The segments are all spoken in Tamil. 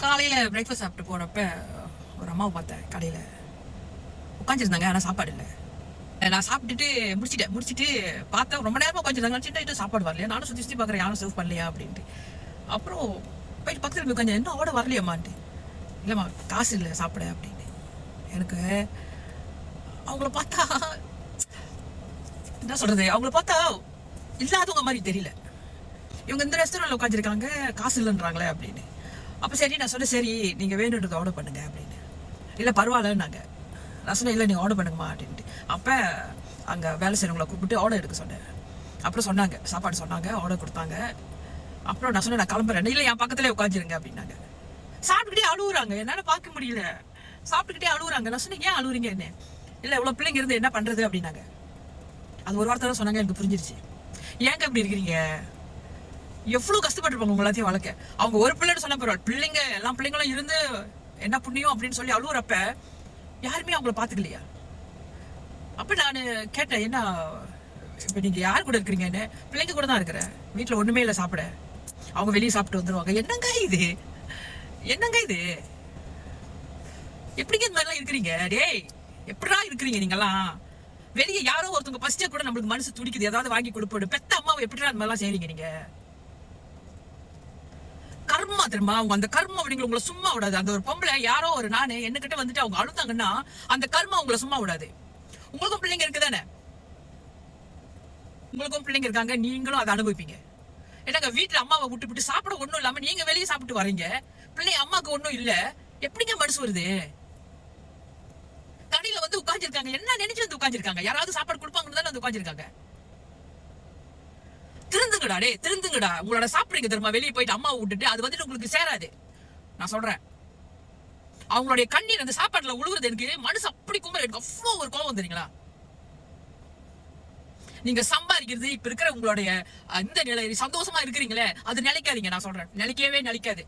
காலையில் பிரேக்ஃபாஸ்ட் சாப்பிட்டு போகிறப்ப ஒரு அம்மாவை பார்த்தேன் கடையில் உட்காந்துருந்தாங்க. ஆனால் சாப்பாடு இல்லை. நான் சாப்பிட்டுட்டு முடிச்சுட்டு பார்த்தேன் ரொம்ப நேரமாக உட்காந்துருந்தாங்க. சின்ன சாப்பாடு வரலையா, நானும் சுற்றி பார்க்குறேன் யாரும் சர்வ் பண்ணலையா அப்படின்ட்டு. அப்புறம் போயிட்டு பக்கத்தில் போய் உட்காந்து என்ன ஆர்டர் வரலையாம்மான்ட்டு. இல்லைம்மா காசு இல்லை சாப்பிட அப்படின்னு. எனக்கு அவங்கள பார்த்தா என்ன சொல்கிறது, அவங்கள பார்த்தா இல்லாதவங்க மாதிரி தெரியல. இவங்க இந்த ரெஸ்டாரண்ட்டில் உட்காந்துருக்காங்க காசு இல்லைன்றாங்களே அப்படின்னு. அப்போ சரி நான் சொன்னேன், சரி நீங்கள் வேணுன்றதை ஆர்டர் பண்ணுங்க அப்படின்னு. இல்லை பரவாயில்லன்னாங்க. நான் சொன்னேன் இல்லை நீங்கள் ஆர்டர் பண்ணுங்கம்மா அப்படின்ட்டு. அப்போ அங்கே வேலை செய்கிறவங்களை கூப்பிட்டு ஆர்டர் எடுக்க சொன்னேன். அப்புறம் சொன்னாங்க சாப்பாடு சொன்னாங்க, ஆர்டர் கொடுத்தாங்க. அப்புறம் நான் சொன்னேன் நான் கிளம்புறேன். இல்லை என் பக்கத்துலேயே உட்காந்துருங்க அப்படின்னாங்க. சாப்பிட்டுக்கிட்டே அழுகுறாங்க, என்னால் பார்க்க முடியல. சாப்பிட்டுக்கிட்டே அழுகுறாங்க. நான் சொன்னேன் ஏன் அழுகுறீங்க என்ன? இல்லை இவ்வளோ பிள்ளைங்க இருந்து என்ன பண்ணுறது அப்படின்னாங்க. அது ஒரு வார்த்தை தான் சொன்னாங்க, எனக்கு புரிஞ்சிருச்சு. ஏங்க இப்படி இருக்கிறீங்க? எவ்வளோ கஷ்டப்பட்டுருப்பாங்க உங்க எல்லாத்தையும் வளர்க்க. அவங்க ஒரு பிள்ளைன்னு சொன்ன பரவாயில்ல, பிள்ளைங்க எல்லா பிள்ளைங்களும் இருந்து என்ன புண்ணியம் அப்படின்னு சொல்லி அழுகுறப்ப யாருமே அவங்கள பார்த்துக்கலையா? அப்போ நான் கேட்டேன், என்ன இப்போ நீங்கள் யார் கூட இருக்கிறீங்கன்னு. பிள்ளைங்க கூட தான் இருக்கிறேன், வீட்டில் ஒன்றுமே இல்லை சாப்பிட. அவங்க வெளியே சாப்பிட்டு வந்துடுவாங்க. என்னங்க இது, என்னங்க இது, எப்படிங்க இந்த மாதிரிலாம் இருக்கிறீங்க? டேய் எப்படா இருக்கிறீங்க நீங்கெல்லாம்? வெளியே யாரோ ஒருத்தவங்க பசிச்சா கூட நம்மளுக்கு மனசு துடிக்குது, ஏதாவது வாங்கி கொடுப்போம். பெத்த அம்மாவை எப்படிடா அந்த மாதிரிலாம் செய்றீங்க நீங்க? கர்மா தெரியுமா? அவங்க அந்த கர்மா அப்படிங்கிற உங்களை சும்மா விடாது. அந்த ஒரு பொம்பளை யாரோ ஒரு நானு என்கிட்ட வந்துட்டு அவங்க அழுத்தாங்கன்னா அந்த கர்மா உங்களை சும்மா விடாது. உங்களுக்கும் பிள்ளைங்க இருக்குதானே, உங்களுக்கும் பிள்ளைங்க இருக்காங்க, நீங்களும் அதை அனுபவிப்பீங்க. என்னங்க வீட்டுல அம்மாவை விட்டு சாப்பிட ஒண்ணும் இல்லாம நீங்க வெளியே சாப்பிட்டு வரீங்க, பிள்ளை அம்மாவுக்கு ஒண்ணும் இல்ல, எப்படிங்க மனசு வருது? கடையில வந்து உட்கார்ந்துருக்காங்க, என்ன நினைச்சு வந்து உட்கார்ந்துருக்காங்க? யாராவது சாப்பாடு கொடுப்பாங்கன்னு தானே வந்து உட்கார்ந்துருக்காங்க. திருந்துங்கடா, டே திருந்துங்கடா. உங்களோட சாப்பிடுங்க தெரியுமா, வெளியே போயிட்டு அம்மாவை விட்டுட்டு அது வந்துட்டு உங்களுக்கு சேராது. நான் சொல்றேன், அவங்களுடைய கண்ணீர் அந்த சாப்பாட்டுல உழுவுறது எனக்கு மனசு அப்படி கும்பல். எனக்கு அவ்வளோ ஒரு கோபம் தெரியுங்களா? நீங்க சம்பாதிக்கிறது இப்ப இருக்கிற உங்களுடைய இந்த நிலை சந்தோஷமா இருக்கிறீங்களே, அது நிலைக்காதீங்க. நான் சொல்றேன், நிலைக்கவே நிலைக்காது.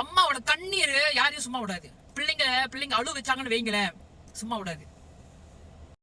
அம்மாவோட கண்ணீர் யாரையும் சும்மா விடாது. பிள்ளைங்க அழு வச்சாங்கன்னு வைங்களேன், சும்மா விடாது.